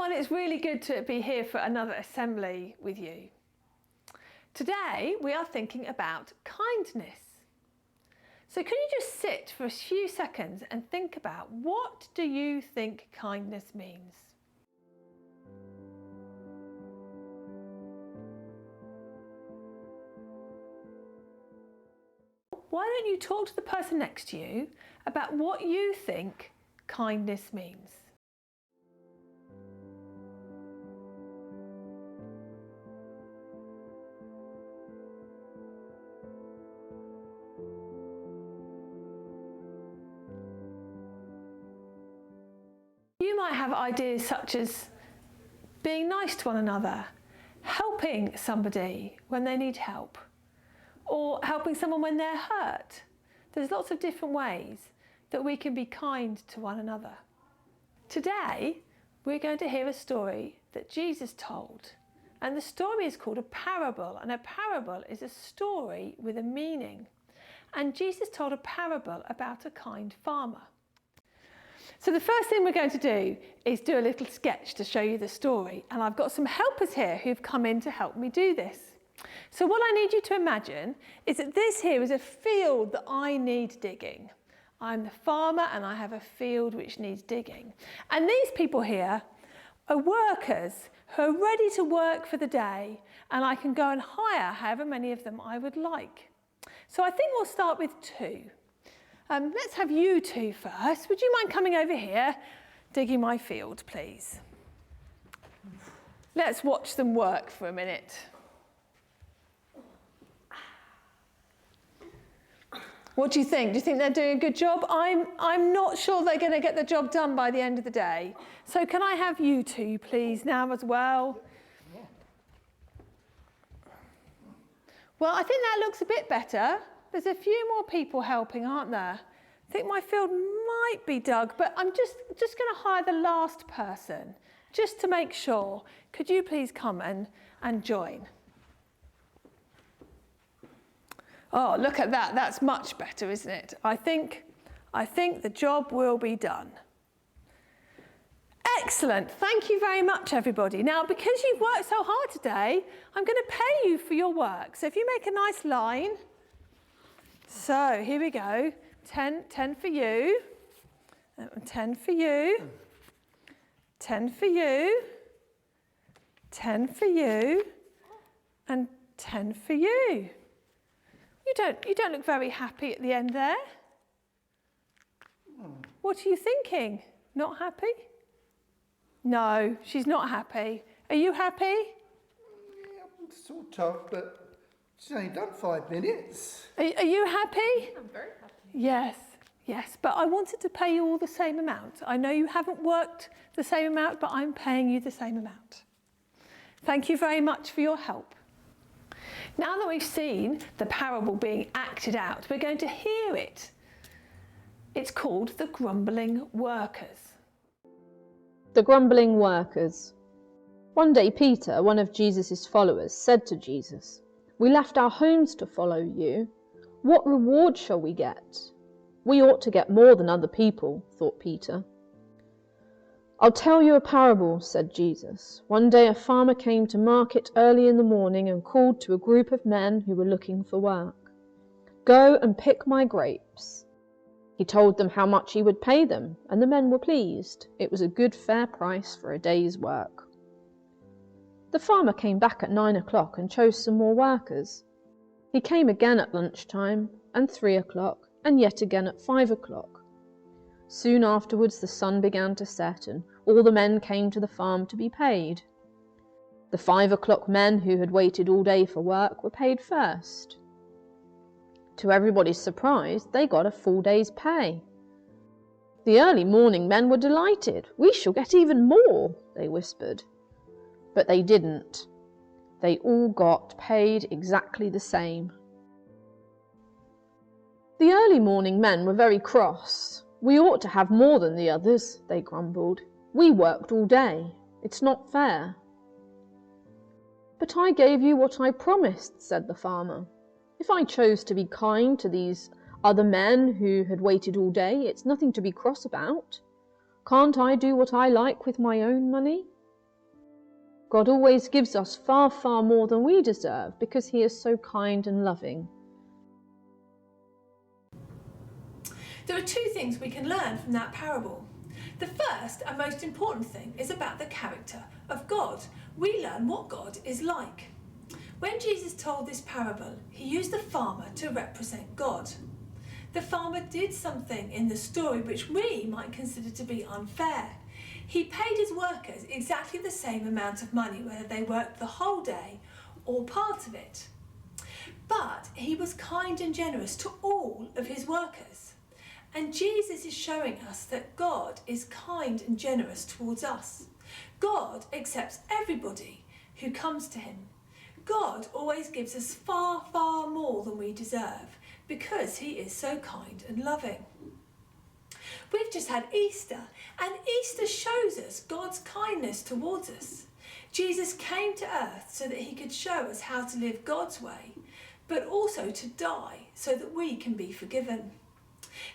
everyone, it's really good to be here for another assembly with you. Today we are thinking about kindness. So can you just sit for a few seconds and think about, what do you think kindness means? Why don't you talk to the person next to you about what you think kindness means? You might have ideas such as being nice to one another, helping somebody when they need help, or helping someone when they're hurt. There's lots of different ways that we can be kind to one another. Today, we're going to hear a story that Jesus told. And the story is called a parable. And a parable is a story with a meaning. And Jesus told a parable about a kind farmer. So the first thing we're going to do is do a little sketch to show you the story. And I've got some helpers here who've come in to help me do this. So what I need you to imagine is that this here is a field that I need digging. I'm the farmer and I have a field which needs digging. And these people here are workers who are ready to work for the day, and I can go and hire however many of them I would like. So I think we'll start with two. Let's have you two first. Would you mind coming over here, digging my field, please? Let's watch them work for a minute. What do you think? Do you think they're doing a good job? I'm not sure they're going to get the job done by the end of the day. So can I have you two, please, now as well? Well, I think that looks a bit better. There's a few more people helping, aren't there? I think my field might be dug, but I'm just going to hire the last person, just to make sure. Could you please come and join? Oh, look at that. That's much better, isn't it? I think the job will be done. Excellent. Thank you very much, everybody. Now, because you've worked so hard today, I'm going to pay you for your work. So if you make a nice line. So here we go. 10 for you. 10 for you. 10 for you. 10 for you. And 10 for you. You don't look very happy at the end there. What are you thinking? Not happy? No, she's not happy. Are you happy? Yeah, sort of, but she's only done 5 minutes. Are you happy? I'm very happy. Yes, but I wanted to pay you all the same amount. I know you haven't worked the same amount, but I'm paying you the same amount. Thank you very much for your help. Now that we've seen the parable being acted out, we're going to hear it. It's called the grumbling workers. The grumbling workers. One day Peter, one of Jesus' followers, said to Jesus, "We left our homes to follow you. What reward shall we get?" "We ought to get more than other people," thought Peter. "I'll tell you a parable," said Jesus. "One day a farmer came to market early in the morning and called to a group of men who were looking for work. 'Go and pick my grapes.' He told them how much he would pay them, and the men were pleased. It was a good fair price for a day's work. The farmer came back at 9 o'clock and chose some more workers. He came again at lunchtime, and 3 o'clock, and yet again at 5 o'clock. Soon afterwards the sun began to set, and all the men came to the farm to be paid. The 5 o'clock men who had waited all day for work were paid first. To everybody's surprise, they got a full day's pay. The early morning men were delighted. "We shall get even more," they whispered. But they didn't. They all got paid exactly the same. The early morning men were very cross. "We ought to have more than the others," they grumbled. "We worked all day. It's not fair." "But I gave you what I promised," said the farmer. "If I chose to be kind to these other men who had waited all day, it's nothing to be cross about. Can't I do what I like with my own money?" God always gives us far, far more than we deserve because he is so kind and loving. There are two things we can learn from that parable. The first and most important thing is about the character of God. We learn what God is like. When Jesus told this parable, he used the farmer to represent God. The farmer did something in the story which we might consider to be unfair. He paid his workers exactly the same amount of money, whether they worked the whole day or part of it. But he was kind and generous to all of his workers. And Jesus is showing us that God is kind and generous towards us. God accepts everybody who comes to him. God always gives us far, far more than we deserve because he is so kind and loving. We've just had Easter, and Easter shows us God's kindness towards us. Jesus came to earth so that he could show us how to live God's way, but also to die so that we can be forgiven.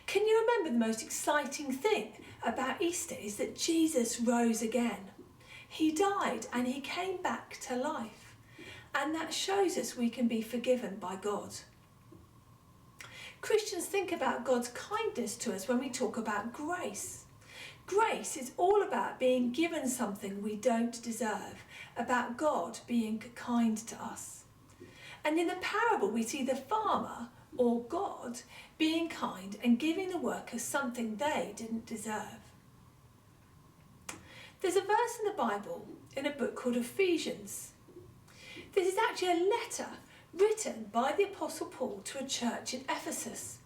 Can you remember the most exciting thing about Easter is that Jesus rose again. He died and he came back to life, and that shows us we can be forgiven by God. Christians think about God's kindness to us when we talk about grace. Grace is all about being given something we don't deserve, about God being kind to us. And in the parable we see the farmer, or God, being kind and giving the workers something they didn't deserve. There's a verse in the Bible in a book called Ephesians. This is actually a letter written by the Apostle Paul to a church in Ephesus.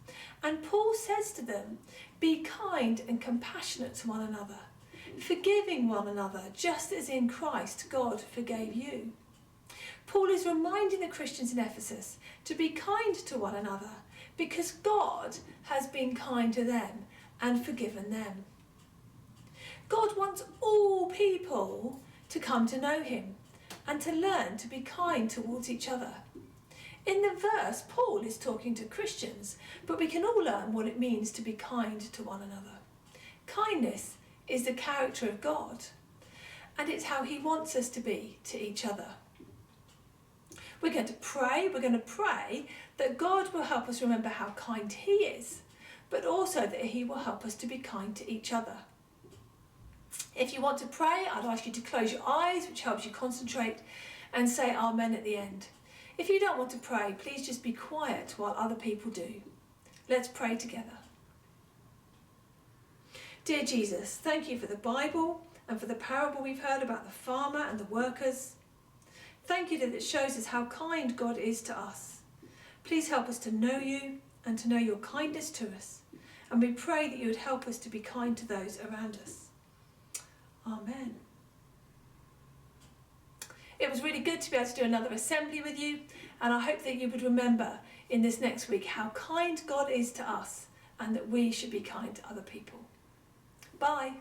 And Paul says to them, be kind and compassionate to one another, forgiving one another just as in Christ God forgave you. Paul is reminding the Christians in Ephesus to be kind to one another because God has been kind to them and forgiven them. God wants all people to come to know him and to learn to be kind towards each other. In the verse, Paul is talking to Christians, but we can all learn what it means to be kind to one another. Kindness is the character of God, and it's how he wants us to be to each other. We're going to pray that God will help us remember how kind he is, but also that he will help us to be kind to each other. If you want to pray, I'd ask you to close your eyes, which helps you concentrate, and say Amen at the end. If you don't want to pray, please just be quiet while other people do. Let's pray together. Dear Jesus, thank you for the Bible and for the parable we've heard about the farmer and the workers. Thank you that it shows us how kind God is to us. Please help us to know you and to know your kindness to us. And we pray that you would help us to be kind to those around us. Amen. It was really good to be able to do another assembly with you, and I hope that you would remember in this next week how kind God is to us and that we should be kind to other people. Bye.